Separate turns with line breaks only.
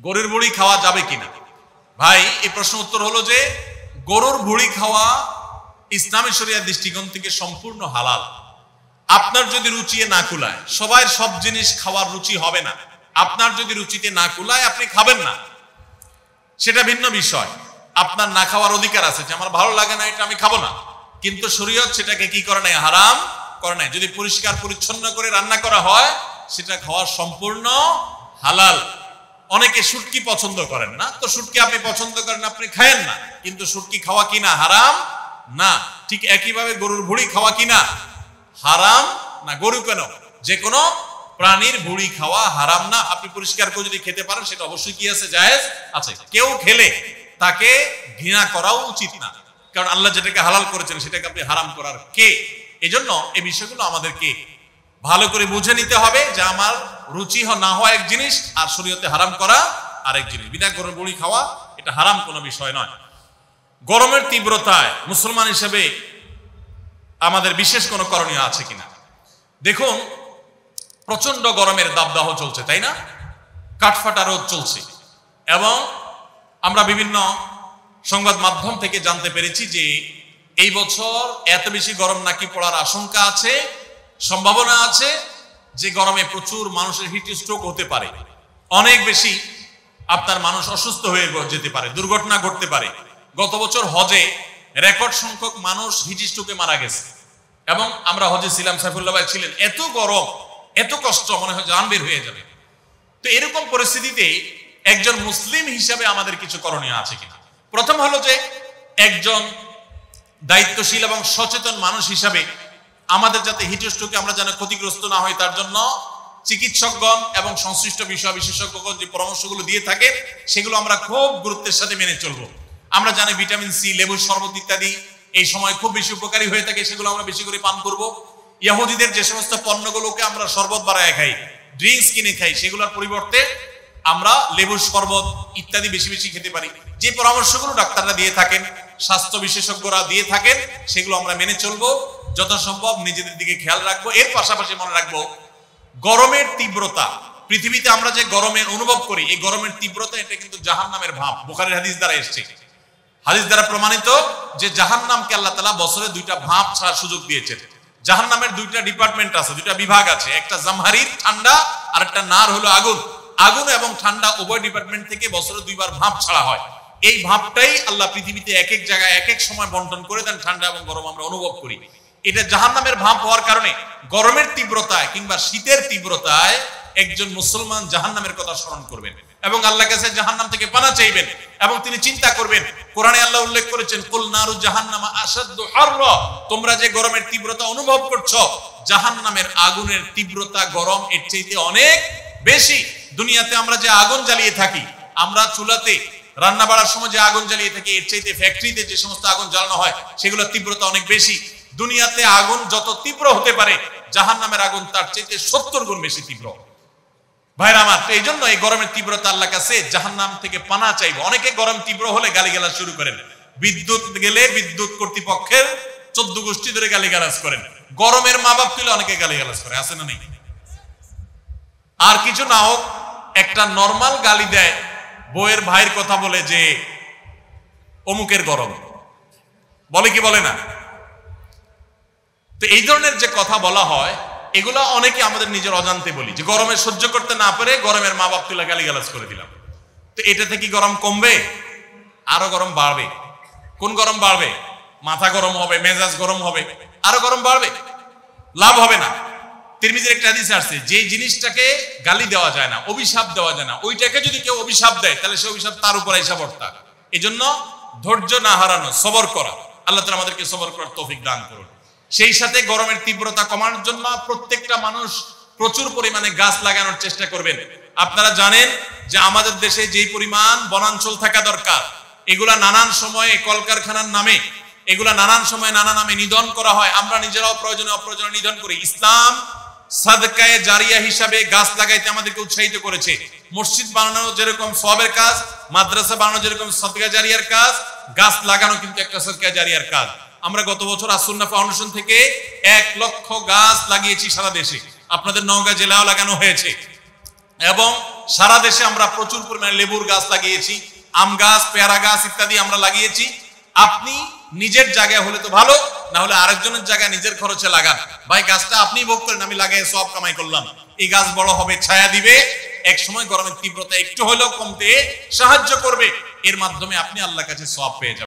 গরুর ভুঁড়ি খাওয়া যাবে কিনা? ভাই, এই প্রশ্ন উত্তর হলো যে গরুর ভুঁড়ি খাওয়া ইসলামী শরিয়ার দৃষ্টিকোণ থেকে সম্পূর্ণ হালাল। আপনার যদি রুচি না কুলায়, সবাই সব জিনিস খাওয়ার রুচি হবে না, আপনার যদি রুচিতে না কুলায় আপনি খাবেন না, সেটা ভিন্ন বিষয়। আপনার না খাওয়ার অধিকার আছে যে আমার ভালো লাগে না, এটা আমি খাবো না, কিন্তু শরীয়ত সেটাকে কি করে নাই? হারাম করে নাই। যদি পরিষ্কার পরিচ্ছন্ন করে রান্না করা হয় সেটা খাওয়া সম্পূর্ণ হালাল। অনেকে শুটকি পছন্দ করেন না, তো শুটকি আপনি পছন্দ করেন, আপনি খায়েন না, কিন্তু শুটকি খাওয়া কিনা হারাম না। ঠিক একইভাবে গরুর ভুঁড়ি খাওয়া কিনা হারাম না। গরু কেন, যে কোনো প্রাণীর ভুঁড়ি খাওয়া হারাম না। আপনি পরিষ্কার করে যদি খেতে পারেন সেটা অবশ্যই কি আছে? জায়েজ আছে। কেউ খেলে তাকে ঘৃণা করাও উচিত না, কারণ আল্লাহ যেটাকে হালাল করেছেন সেটাকে আপনি হারাম করার কে? এজন্য এই বিষয়গুলো আমাদেরকে ভালো করে বুঝে নিতে হবে যে আমার রুচি না হওয়া এক জিনিস আর শরীয়তে হারাম করা আরেক জিনিস। বিনা গরুর ভুঁড়ি খাওয়া এটা হারাম কোনো বিষয় নয়। গরমের তীব্রতায় মুসলমান হিসেবে আমাদের বিশেষ কোনো করণীয় আছে কিনা? দেখুন, প্রচন্ড গরমের দাবদাহ চলছে, তাই না? কাঠফাটা রোদ চলছে, এবং আমরা বিভিন্ন সংবাদ মাধ্যম থেকে জানতে পেরেছি যে এই বছর এত বেশি গরম নাকি পড়ার আশঙ্কা আছে, সম্ভাবনা আছে যে গরমে প্রচুর মানুষের হিট স্ট্রোক হতে পারে, অনেক বেশি আপনার মানুষ অসুস্থ হয়ে যেতে পারে, দুর্ঘটনা ঘটতে পারে। গত বছর হজে রেকর্ড সংখ্যক মানুষ হিট স্ট্রোকে মারা গেছে, এবং আমরা হজে ছিলাম, সাইফুল্লাহ ভাই ছিলেন। এত গরম, এত কষ্ট, মনে হয় জান বের হয়ে যাবে। তো এরকম পরিস্থিতিতে একজন মুসলিম হিসাবে আমাদের কিছু করণীয় আছে কিনা? প্রথম হলো যে একজন দায়িত্বশীল এবং সচেতন মানুষ হিসাবে আমাদের যাতে হিট স্ট্রোকে আমরা যেন ক্ষতিগ্রস্ত না হই তার জন্য চিকিৎসকগণ এবং সংশ্লিষ্ট বিষয় বিশেষজ্ঞগণ যে পরামর্শগুলো দিয়ে থাকে সেগুলো আমরা খুব গুরুত্বের সাথে মেনে চলবো। আমরা জানি ভিটামিন সি, লেবুর শরবত ইত্যাদি এই সময় খুব বেশি উপকারী হয়ে থাকে, সেগুলো আমরা বেশি করে পান করব। ইহুদিদের যে সমস্ত পণ্যগুলোকে আমরা শরবত বানায় খাই, ড্রিঙ্কস কিনে খাই, সেগুলোর পরিবর্তে আমরা লেবুর শরবত ইত্যাদি বেশি বেশি খেতে পারি। যে পরামর্শগুলো ডাক্তাররা দিয়ে থাকেন, স্বাস্থ্য বিশেষজ্ঞরা দিয়ে থাকেন, সেগুলো আমরা মেনে চলবো। যথাসম্ভব নিজেদের দিকে খেয়াল রাখবো। এর পাশাপাশি মনে রাখবো, গরমের তীব্রতা, পৃথিবীতে আমরা যে গরমের অনুভব করি, এই গরমের তীব্রতা এটা কিন্তু জাহান্নামের ভাব। বুখারীর হাদিস দ্বারা এসেছে, হাদিস দ্বারা প্রমাণিত যে জাহান্নামকে আল্লাহ তাআলা বছরে দুইটা ভাব ছাড়ার সুযোগ দিয়েছেন। জাহান্নামের দুইটা ডিপার্টমেন্ট আছে, দুইটা বিভাগ আছে, একটা জামহারির ঠান্ডা আর একটা নার হলো আগুন। আগুন এবং ঠান্ডা উভয় ডিপার্টমেন্ট থেকে বছরে দুইবার ভাব ছাড়া হয়। এই ভাবটাই আল্লাহ পৃথিবীতে এক এক জায়গায় এক এক সময় বন্টন করে দেন, ঠান্ডা এবং গরম আমরা অনুভব করি। এটা জাহান্নামের ভাব হওয়ার কারণে গরমের তীব্রতায় কিংবা শীতের তীব্রতায় একজন মুসলমান জাহান্নামের কথা স্মরণ করবেন এবং আল্লাহর কাছে জাহান্নাম থেকে পানা চাইবেন, এবং তিনি চিন্তা করবেন। কোরআনে আল্লাহ উল্লেখ করেছেন, কুল নারু জাহান্নামা আশাদ্দু হাররা, তোমরা যে গরমের তীব্রতা অনুভব করছো, জাহান্নামের আগুনের তীব্রতা গরম এর চাইতে অনেক বেশি। দুনিয়াতে আমরা যে আগুন জ্বালিয়ে থাকি, আমরা চুলাতে রান্না বাড়ার সময় যে আগুন জ্বালিয়ে থাকি, এর চাইতে ফ্যাক্টরিতে যে সমস্ত আগুন জ্বালানো হয় সেগুলোর তীব্রতা অনেক বেশি। দুনিয়াতে আগুন যত তীব্র হতে পারে, জাহান্নামের আগুন তার চাইতে 70 গুণ বেশি তীব্র। ভাইরা আমার, এই জন্য এই গরমের তীব্রতা আল্লাহর কাছে জাহান্নাম থেকে পানা চাইবো। অনেকে গরম তীব্র হলে গালিগালাজ শুরু করেন, বিদ্যুৎ গেলে বিদ্যুৎ কর্তৃপক্ষের 14 গোষ্ঠী ধরে গালিগালাজ করেন, গরমের মা বাপ তুলে অনেকে গালিগালাজ করে, আছে না নেই? আর কিছু না হোক, একটা নরমাল গালি দেয়, বউয়ের ভাইয়ের কথা বলে যে অমুকের গরম, বলে কি বলে না? তো এই ধরনের যে কথা বলা হয়, এগুলা অনেকে আমাদের নিজের অজান্তে বলি, যে গরমে সহ্য করতে না পারে গরমের মা বাপ তুলে গালিগালাজ করে দিলাম। তো এটা থেকে গরম কমবে? আরো গরম বাড়বে। কোন গরম বাড়বে? মাথা গরম হবে, মেজাজ গরম হবে, আরো গরম বাড়বে, লাভ হবে না। তিরমিজির একটা হাদিস আছে, যে জিনিসটাকে গালি দেওয়া যায় না, অভিশাপ দেওয়া যায় না, ওইটাকে যদি কেউ অভিশাপ দেয় তাহলে সে অভিশাপ তার উপর এসে বর্তা। এই জন্য ধৈর্য না হারানো, সবর করা। আল্লাহ তাআলা আমাদেরকে সবর করার তৌফিক দান করুন। সেই সাথে গরমের তীব্রতা কমানোর জন্য প্রত্যেকটা মানুষ প্রচুর পরিমাণে গাছ লাগানোর চেষ্টা করবেন। আপনারা জানেন যে আমাদের দেশে যেই পরিমাণ বনাঞ্চল থাকা দরকার, এগুলা নানান সময়ে কলকারখানার নামে, এগুলা নানান সময়ে নানা নামে নিধন করা হয়। আমরা নিজেরাও প্রয়োজনে অপ্রয়োজনে নিধন করি। ইসলাম সাদকায়ে জারিয়া হিসাবে গাছ লাগাইতে আমাদেরকে উৎসাহিত করেছে। মসজিদ বানানো যেরকম সওয়াবের কাজ, মাদ্রাসা বানানো যেরকম সাদকা জারিয়ার কাজ, গাছ লাগানো কিন্তু একটা সাদকা জারিয়ার কাজ। আমরা গত বছর আসুন্নাহ ফাউন্ডেশন থেকে 1 লক্ষ গাছ লাগিয়েছি সারা দেশে। আপনাদের নওগাঁ জেলাও লাগানো হয়েছে, এবং সারা দেশে আমরা প্রচুর পরিমাণে লেবুর গাছ লাগিয়েছি, আম গাছ, পেয়ারা গাছ ইত্যাদি আমরা লাগিয়েছি। আপনি নিজের জায়গায় হলে তো ভালো, না হলে আরেকজনের জায়গায় নিজের খরচে লাগান। ভাই গাছটা আপনি ভোগ করেন, আমি লাগাই সব কামাই করলাম। এই গাছ বড় হবে, ছায়া দিবে, এক সময় গরমের তীব্রতা একটু হলেও কমতে সাহায্য করবে। এর মাধ্যমে আপনি আল্লাহর কাছে সওয়াব পেয়ে যাবেন।